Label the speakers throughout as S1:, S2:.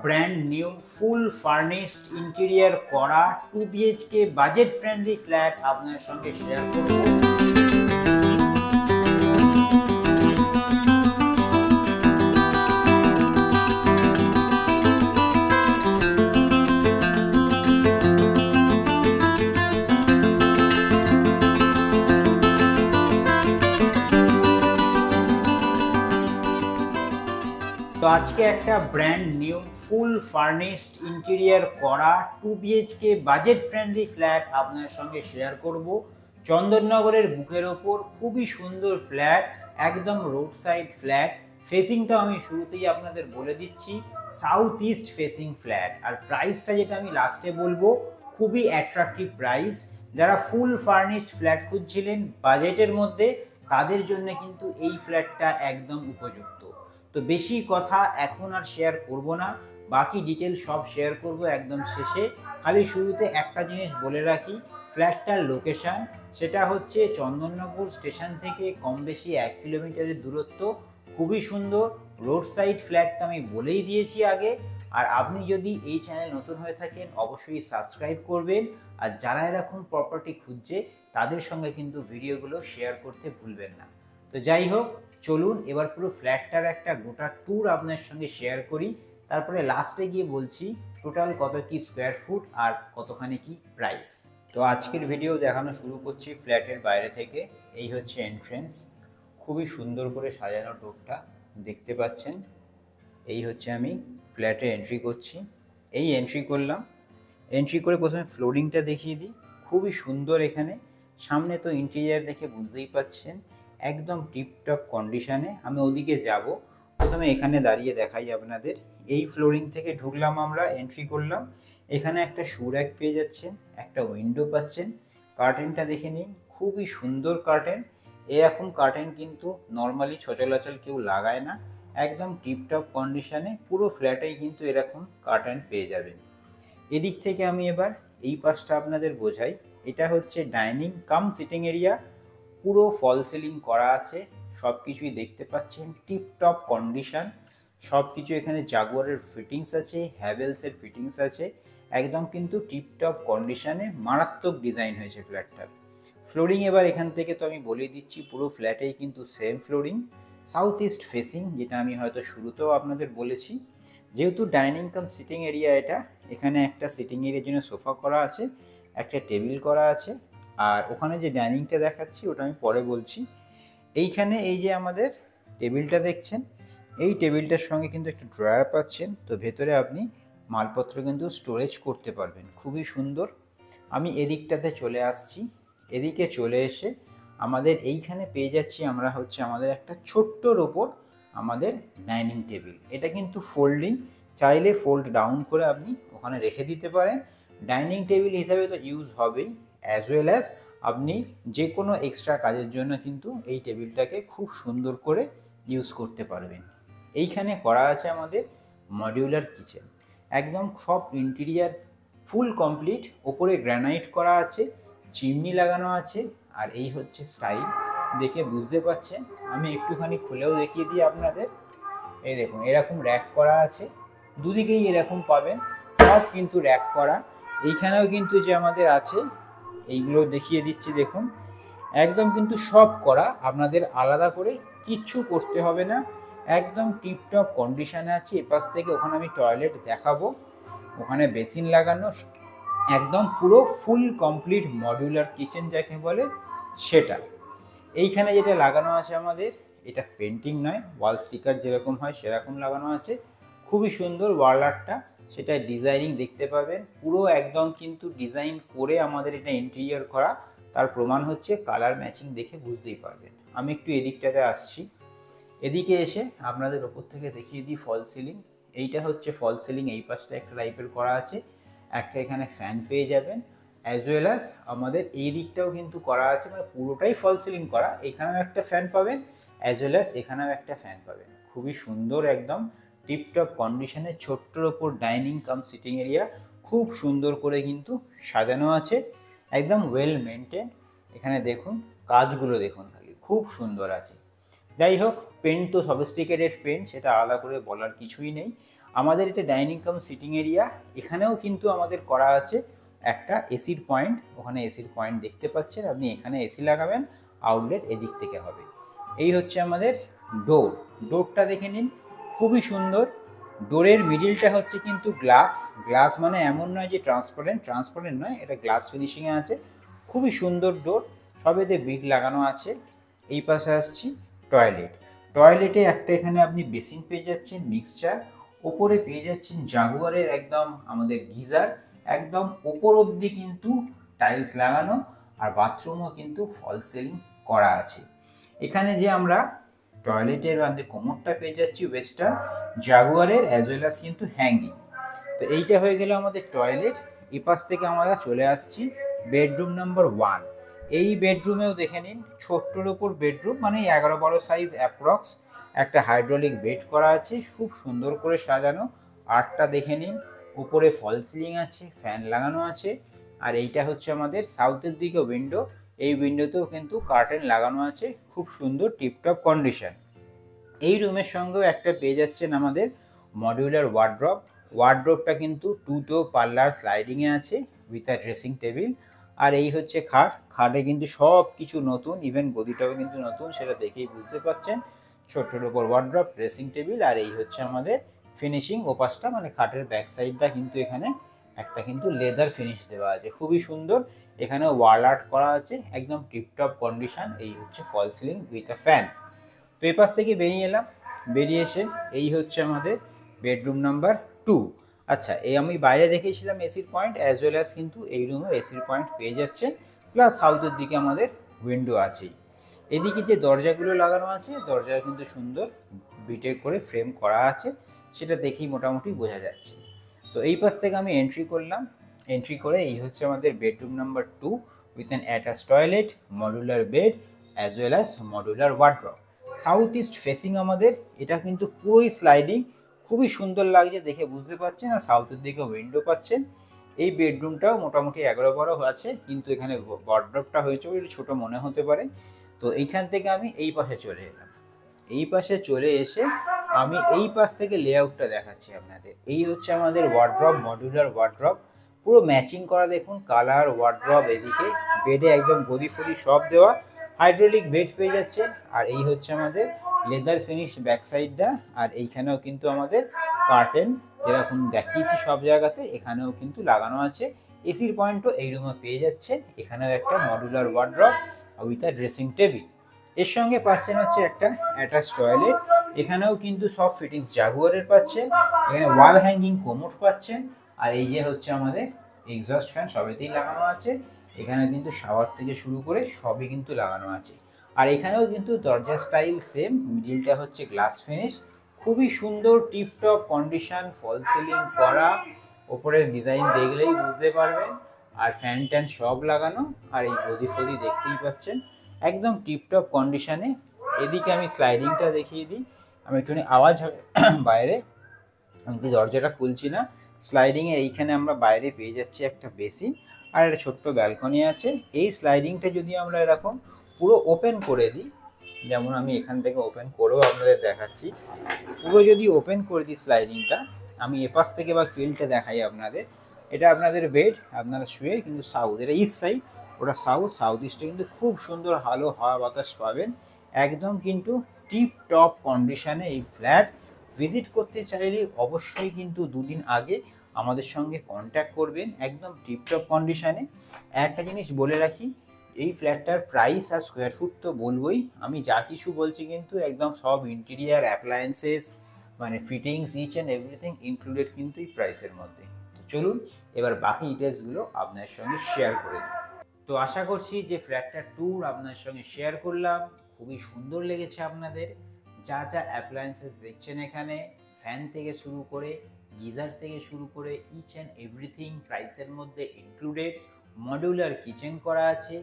S1: Brand new ফুল furnished interior করা 2 BHK budget friendly flat আপনাদের সঙ্গে শেয়ার করব। তো আজকে একটা ব্র্যান্ড নিউ ফুল ফার্নিশড ইন্টেরিয়র করা 2 বিএইচকে বাজেট ফ্রেন্ডলি ফ্ল্যাট আপনাদের সঙ্গে শেয়ার করব। চন্দননগরের বুকের ওপর খুবই সুন্দর ফ্ল্যাট, একদম রোড সাইড ফ্ল্যাট। ফেসিংটা আমি শুরুতেই আপনাদের বলে দিচ্ছি, সাউথ ইস্ট ফেসিং ফ্ল্যাট। আর প্রাইসটা যেটা আমি লাস্টে বলবো, খুবই অ্যাট্রাকটিভ প্রাইস। যারা ফুল ফার্নিশড ফ্ল্যাট খুঁজছিলেন বাজেটের মধ্যে, তাদের জন্য কিন্তু এই ফ্ল্যাটটা একদম উপযুক্ত। তো বেশি কথা এখন আর শেয়ার করব না, বাকি ডিটেল সব শেয়ার করব একদম শেষে। খালি শুরুতে একটা জিনিস বলে রাখি, ফ্ল্যাটটার লোকেশন সেটা হচ্ছে চন্দননগর স্টেশন থেকে কম বেশি 1 কিলোমিটারের দূরত্ব। খুবই সুন্দর রোড সাইড ফ্ল্যাটটা আমি বলেই দিয়েছি আগে। আর আপনি যদি এই চ্যানেল নতুন হয়ে থাকেন অবশ্যই সাবস্ক্রাইব করবেন। আর যারা এরকম প্রপার্টি খুঁজছে তাদের সঙ্গে কিন্তু ভিডিওগুলো শেয়ার করতে ভুলবেন না। তো যাই হোক, চলুন এবার পুরো ফ্ল্যাটটার একটা গোটা ট্যুর আপনার সঙ্গে শেয়ার করি। তারপরে লাস্টে গিয়ে বলছি টোটাল কত কি স্কোয়ার ফুট আর কতখানি কি প্রাইস। তো আজকের ভিডিও দেখানো শুরু করছি ফ্ল্যাটের বাইরে থেকে। এই হচ্ছে এন্ট্রেন্স, খুবই সুন্দর করে সাজানো ডোরটা দেখতে পাচ্ছেন। এই হচ্ছে আমি ফ্ল্যাটে এন্ট্রি করছি। এই এন্ট্রি করলাম, এন্ট্রি করে প্রথমে ফ্লোরিংটা দেখিয়ে দিই। খুবই সুন্দর এখানে, সামনে তো ইন্টেরিয়ার দেখে বুঝতেই পাচ্ছেন একদম টিপটপ কন্ডিশনে। আমি ওদিকে যাব, প্রথমে এখানে দাঁড়িয়ে দেখাই আপনাদের। এই ফ্লোরিং থেকে ঢুকলাম, আমরা এন্ট্রি করলাম। এখানে একটা শু র্যাক পেয়ে যাচ্ছেন, একটা উইন্ডো পাচ্ছেন। কার্টেনটা দেখে নিন, খুবই সুন্দর কার্টেন। এরকম কার্টেন কিন্তু নর্মালি সচরাচর কেউ লাগায় না। একদম টিপটপ কন্ডিশনে পুরো ফ্ল্যাটেই কিন্তু এরকম কার্টেন পেয়ে যাবেন। এদিক থেকে আমি এবার এই পাশটা আপনাদের বোঝাই। এটা হচ্ছে ডাইনিং কাম সিটিং এরিয়া, পুরো ফল সিলিং করা আছে। সব কিছুই দেখতে পাচ্ছেন টিপটপ কন্ডিশন। সব কিছু এখানে জাগুয়ারের ফিটিংস আছে, হ্যাভেলসের ফিটিংস আছে। একদম কিন্তু টিপটপ কন্ডিশনে মারাত্মক ডিজাইন হয়েছে ফ্ল্যাটটার। ফ্লোরিং এবার এখান থেকে তো আমি বলে দিচ্ছি, পুরো ফ্ল্যাটেই কিন্তু same flooring, south east facing, যেটা আমি হয়তো শুরুতেও আপনাদের বলেছি। যেহেতু ডাইনিং কাম সিটিং এরিয়া এটা, এখানে একটা সিটিং এরিয়ার জন্য সোফা করা আছে, একটা টেবিল করা আছে। আর ওখানে যে ডাইনিংটা দেখাচ্ছি ওটা আমি পরে বলছি। এইখানে এই যে আমাদের টেবিলটা দেখছেন, এই টেবিলটার সঙ্গে কিন্তু একটা ড্রয়ার পাচ্ছেন। তো ভেতরে আপনি মালপত্র কিন্তু স্টোরেজ করতে পারবেন, খুবই সুন্দর। আমি এদিকটাতে চলে আসছি। এদিকে চলে এসে আমাদের এইখানে পেয়ে যাচ্ছি আমরা হচ্ছে আমাদের একটা ছোট্টর ওপর আমাদের ডাইনিং টেবিল। এটা কিন্তু ফোল্ডিং, চাইলে ফোল্ড ডাউন করে আপনি ওখানে রেখে দিতে পারেন। ডাইনিং টেবিল হিসাবে তো ইউজ হবেই, অ্যাজ ওয়েল অ্যাজ আপনি যে কোনো এক্সট্রা কাজের জন্য কিন্তু এই টেবিলটাকে খুব সুন্দর করে ইউজ করতে পারবেন। এইখানে করা আছে আমাদের মডিউলার কিচেন, একদম সব ইন্টেরিয়ার ফুল কমপ্লিট। ওপরে গ্রানাইট করা আছে, চিমনি লাগানো আছে। আর এই হচ্ছে স্টাইল, দেখে বুঝতে পারছেন। আমি একটুখানি খুলেও দেখিয়ে দিই আপনাদের। এই দেখুন, এরকম র্যাক করা আছে, দুদিকেই এরকম পাবেন, সব কিন্তু র্যাক করা। এইখানেও কিন্তু যে আমাদের আছে এইগুলো দেখিয়ে দিচ্ছি, দেখুন একদম কিন্তু সব করা, আপনাদের আলাদা করে কিচ্ছু করতে হবে না। একদম টিপটপ কন্ডিশনে আছে। এপাশ থেকে ওখানে আমি টয়লেট দেখাবো, ওখানে বেসিন লাগানো, একদম পুরো ফুল কমপ্লিট মডিউলার কিচেন যাকে বলে সেটা। এইখানে যেটা লাগানো আছে আমাদের, এটা পেন্টিং নয়, ওয়াল স্টিকার যেরকম হয় সেরকম লাগানো আছে। খুবই সুন্দর ওয়াল আর্টটা, সেটা ডিজাইনিং দেখতে পাবেন। পুরো একদম কিন্তু ডিজাইন করে আমাদের এটা ইন্টেরিয়র করা, তার প্রমাণ হচ্ছে কালার ম্যাচিং দেখে বুঝতেই পারবেন। আমি একটু এদিকটাতে আসছি। এদিকে এসে আপনাদের ওপর থেকে দেখিয়ে দিই ফল সিলিং। এইটা হচ্ছে ফল সিলিং, এই পাশটা একটা টাইপের করা আছে। একটা এখানে ফ্যান পেয়ে যাবেন, অ্যাজ ওয়েল অ্যাজ আমাদের এই দিকটাও কিন্তু করা আছে, মানে পুরোটাই ফল সিলিং করা। এখানেও একটা ফ্যান পাবেন, অ্যাজ ওয়েল অ্যাজ এখানেও একটা ফ্যান পাবেন। খুবই সুন্দর, একদম টিপটপ কন্ডিশনে ছোট্টর ওপর ডাইনিং কাম সিটিং এরিয়া, খুব সুন্দর করে কিন্তু সাজানো আছে, একদম ওয়েল মেনটেন। এখানে দেখুন কাজগুলো দেখুন, খালি খুব সুন্দর আছে। যাই হোক, পেন্ট তো সফিস্টিকেটেড পেন্ট, সেটা আলাদা করে বলার কিছুই নেই। আমাদের এটা ডাইনিং কাম সিটিং এরিয়া, এখানেও কিন্তু আমাদের করা আছে একটা এসির পয়েন্ট, ওখানে এসির পয়েন্ট দেখতে পাচ্ছেন, আপনি এখানে এসি লাগাবেন, আউটলেট এদিক থেকে হবে। এই হচ্ছে আমাদের ডোরটা দেখে নিন, খুবই সুন্দর। ডোরের মিডিলটা হচ্ছে কিন্তু গ্লাস মানে এমন নয় যে ট্রান্সপারেন্ট নয়, এটা গ্লাস ফিনিশিংয়ে আছে, খুবই সুন্দর ডোর, সবেতে বিট লাগানো আছে। এই পাশে আসছি টয়লেটে একটা এখানে আপনি বেসিন পেয়ে যাচ্ছেন মিক্সচার, ওপরে পেয়ে যাচ্ছেন জাগুয়ারের একদম আমাদের গিজার, একদম ওপর অবধি কিন্তু টাইলস লাগানো, আর বাথরুমও কিন্তু ফল সিলিং করা আছে। এখানে যে আমরা টয়লেটের মধ্যে কোমরটা পেয়ে যাচ্ছি ওয়েস্টার্ন জাগুয়ারের অ্যাজ ওয়েল অ্যাজ কিন্তু হ্যাঙ্গিং। তো এইটা হয়ে গেল আমাদের টয়লেট। এই পাশ থেকে আমরা চলে আসছি বেডরুম নাম্বার 1। এই বেডরুমেও দেখে নিন, ছোট্টর ওপর বেডরুম, মানে 11-12 সাইজ অ্যাপ্রক্স, একটা হাইড্রোলিক বেড করা আছে, খুব সুন্দর করে সাজানো। আর্টটা দেখে নিন, উপরে ফল সিলিং আছে, ফ্যান লাগানো আছে। আর এইটা হচ্ছে আমাদের সাউথের দিকে উইন্ডো, এই উইন্ডোতেও কিন্তু কার্টেন লাগানো আছে, খুব সুন্দর টিপটপ কন্ডিশন। এই রুমের সঙ্গেও একটা পেয়ে যাচ্ছেন আমাদের মডিউলার ওয়ার্ড্রোবটা কিন্তু 2 পাল্লার স্লাইডিংয়ে আছে উইথ আ ড্রেসিং টেবিল। আর এই হচ্ছে খাটে কিন্তু সব কিছু নতুন, ইভেন গদিটাও কিন্তু নতুন, সেটা দেখেই বুঝতে পারছেন। ছোট্টর ওপর ওয়ার্ড্রোব, ড্রেসিং টেবিল, আর এই হচ্ছে আমাদের ফিনিশিং ওপাশটা, মানে খাটের ব্যাক সাইডটা কিন্তু এখানে একটা কিন্তু লেদার ফিনিশ দেওয়া আছে, খুবই সুন্দর। এখানে ওয়াল আর্ট করা আছে, একদম টিপটপ কন্ডিশন। এই হচ্ছে ফল সিলিং উইথ আ ফ্যান। তো এই পাশ থেকে বেরিয়ে এলাম, বেরিয়ে এসে এই হচ্ছে আমাদের বেডরুম নাম্বার 2। আচ্ছা, এই আমি বাইরে দেখেছিলাম এসির পয়েন্ট, অ্যাজ ওয়েল অ্যাজ কিন্তু এই রুমে এসির পয়েন্ট পেয়ে যাচ্ছেন, প্লাস সাউথের দিকে আমাদের উইন্ডো আছেই। এদিকে যে দরজাগুলো লাগানো আছে, দরজা কিন্তু সুন্দর বিটের করে ফ্রেম করা আছে, সেটা দেখেই মোটামুটি বোঝা যাচ্ছে। তো এই পাশ থেকে আমি এন্ট্রি করে এই হচ্ছে আমাদের bedroom number 2 with an attach toilet, modular bed as well as modular wardrobe. South east facing আমাদের, এটা কিন্তু পুরোই স্লাইডিং, খুবই সুন্দর লাগছে, দেখে বুঝতে পারছেন। আর সাউথের দিকে উইন্ডো পাচ্ছেন। এই বেডরুমটাও মোটামুটি 11-12 আছে, কিন্তু এখানে ওয়ার্ড্রবটা হয়েছে একটু ছোটো মনে হতে পারে। তো এইখান থেকে আমি এই পাশে চলে এলাম, এই পাশে চলে এসে আমি এই পাশ থেকে লেআউটটা দেখাচ্ছি আপনাদের। এই হচ্ছে আমাদের ওয়ার্ড্রব, মডুলার ওয়ার্ড্রব, পুরো ম্যাচিং করা, দেখুন কালার ওয়ার্ড্রব, এদিকে বেডে একদম গদি ফদি সব দেওয়া, হাইড্রোলিক বেড পেয়ে যাচ্ছেন। আর এই হচ্ছে আমাদের লেদার ফিনিশ ব্যাক সাইডটা, আর এইখানেও কিন্তু আমাদের কার্টেন যেরকম দেখিয়েছি সব জায়গাতে এখানেও কিন্তু লাগানো আছে। এসির পয়েন্টও এই রুমে পেয়ে যাচ্ছেন, এখানেও একটা modular wardrobe with a dressing table. এর সঙ্গে পাচ্ছেন হচ্ছে একটা অ্যাটাচ টয়লেট, এখানেও কিন্তু সব ফিটিংস জাগুয়ারের পাচ্ছেন, এখানে ওয়াল হ্যাঙ্গিং কোমোড পাচ্ছেন। আর এই যে হচ্ছে আমাদের এক্সস্ট ফ্যান সবেতেই লাগানো আছে, এখানে কিন্তু শাওয়ার থেকে শুরু করে সবই কিন্তু লাগানো আছে। আর এখানেও কিন্তু দরজা স্টাইল সেম, মিডিলটা হচ্ছে গ্লাস ফিনিশ, খুবই সুন্দর টিপটপ কন্ডিশন, ফল সিলিং করা, ওপরের ডিজাইন দেখলেই বুঝতে পারবেন। আর ফ্যান ট্যান সব লাগানো, আর এই গদি ফদি দেখতেই পাচ্ছেন, একদম টিপটপ কন্ডিশনে। এদিকে আমি স্লাইডিংটা দেখিয়ে দিই, আমি একটুখানি আওয়াজ হবে বাইরে, আমি কি দরজাটা খুলছি না। স্লাইডিংয়ে এইখানে আমরা বাইরে পেয়ে যাচ্ছি একটা বেসিন, আর একটা ছোট্ট ব্যালকনি আছে। এই স্লাইডিংটা যদি আমরা এরকম পুরো ওপেন করে দিই, যেমন আমি এখান থেকে ওপেন করেও আপনাদের দেখাচ্ছি, পুরো যদি ওপেন করে দিই স্লাইডিংটা, আমি এপাশ থেকে বা ফিল্ডটা দেখাই আপনাদের। এটা আপনাদের বেড, আপনারা শুয়ে কিন্তু সাউথ, এটা ইস্ট সাইড, ওটা সাউথ ইস্টে কিন্তু খুব সুন্দর হালো হাওয়া বাতাস পাবেন, একদম কিন্তু টিপ টপ কন্ডিশনে এই ফ্ল্যাট। ভিজিট করতে চাইলে অবশ্যই কিন্তু 2 দিন আগে আমাদের সঙ্গে কন্ট্যাক্ট করবেন, একদম টিপটপ কন্ডিশনে। একটা জিনিস বলে রাখি, এই ফ্ল্যাটটার প্রাইস আর স্কোয়ার ফুট তো বলবোই, আমি যা কিছু বলছি কিন্তু একদম সব ইন্টেরিয়ার অ্যাপ্লায়েন্সেস, মানে fittings each and everything included কিন্তু এই প্রাইসের মধ্যে। তো চলুন এবার বাকি ডিটেলসগুলো আপনার সঙ্গে শেয়ার করে দিই। তো আশা করছি যে ফ্ল্যাটটার ট্যুর আপনার সঙ্গে শেয়ার করলাম, খুবই সুন্দর লেগেছে আপনাদের। যা যা অ্যাপ্লায়েন্সেস দেখছেন এখানে, ফ্যান থেকে শুরু করে গিজার থেকে শুরু করে ইচ অ্যান্ড এভরিথিং প্রাইসের মধ্যে ইনক্লুডেড। মডিউলার কিচেন করা আছে,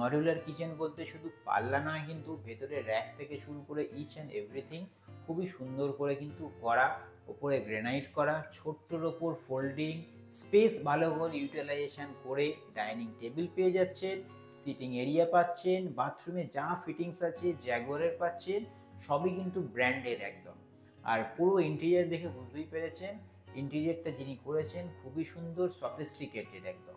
S1: মডিউলার কিচেন বলতে শুধু পাল্লা নয়, কিন্তু ভেতরে র্যাক থেকে শুরু করে ইচ অ্যান্ড এভরিথিং খুবই সুন্দর করে কিন্তু করা, ওপরে গ্রেনাইট করা, ছোট্টর ওপর ফোল্ডিং, স্পেস ভালো করে ইউটিলাইজেশন করে ডাইনিং টেবিল পেয়ে যাচ্ছেন, সিটিং এরিয়া পাচ্ছেন, বাথরুমে যা ফিটিংস আছে জাগুয়ারের পাচ্ছেন, সবই কিন্তু ব্র্যান্ডেড একদম। আর পুরো ইন্টেরিয়ার দেখে বুঝতেই পেরেছেন ইন্টেরিয়ারটা যিনি করেছেন খুবই সুন্দর, সফিস্টিকেটেড একদম।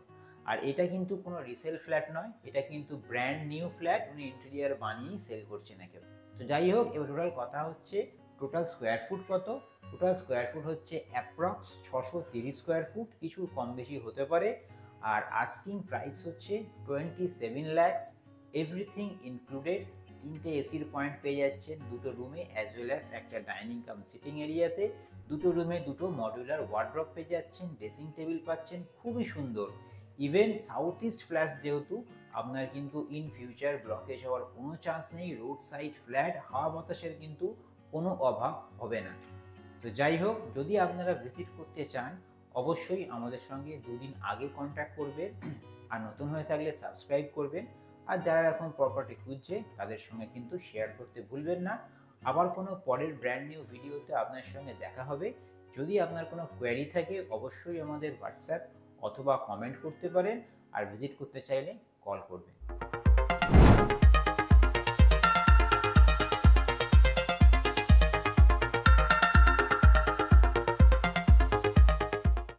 S1: আর এটা কিন্তু কোনো রিসেল ফ্ল্যাট নয়, এটা কিন্তু ব্র্যান্ড নিউ ফ্ল্যাট, উনি ইন্টেরিয়ার বানিয়েই সেল করছেন একেবারে। তো যাই হোক, এবার টোটাল কথা হচ্ছে টোটাল স্কোয়ার ফুট কত। টোটাল স্কোয়ার ফুট হচ্ছে অ্যাপ্রক্স 630 স্কোয়ার ফুট, কিছু কম বেশি হতে পারে। আর আস্কিং প্রাইস হচ্ছে 27 lakhs, এভরিথিং ইনক্লুডেড। 3টে এসির পয়েন্ট পেয়ে যাচ্ছেন 2টো রুমে, অ্যাজ ওয়েল অ্যাজ একটা ডাইনিং কাম সিটিং এরিয়াতে। 2টো রুমে 2টো মডিউলার ওয়ার্ড্রপ পেয়ে যাচ্ছেন, ড্রেসিং টেবিল পাচ্ছেন, খুবই সুন্দর। ইভেন সাউথ ইস্ট ফ্ল্যাট যেহেতু, আপনার কিন্তু ইন ফিউচার ব্লকেজ হওয়ার কোনো চান্স নেই। রোড সাইড ফ্ল্যাট, হাওয়া বাতাসের কিন্তু কোনো অভাব হবে না। তো যাই হোক, যদি আপনারা ভিজিট করতে চান অবশ্যই আমাদের সঙ্গে 2 দিন আগে কন্ট্যাক্ট করবেন। আর নতুন হয়ে থাকলে সাবস্ক্রাইব করবেন। আর যারা এখন প্রপার্টি খুঁজছে তাদের সঙ্গে কিন্তু শেয়ার করতে ভুলবেন না। আবার কোনো পরের ব্র্যান্ড নিউ ভিডিওতে আপনার সঙ্গে দেখা হবে। যদি আপনার কোনো কোয়েরি থাকে অবশ্যই আমাদের হোয়াটসঅ্যাপ অথবা কমেন্ট করতে পারেন, আর ভিজিট করতে চাইলে কল করবেন।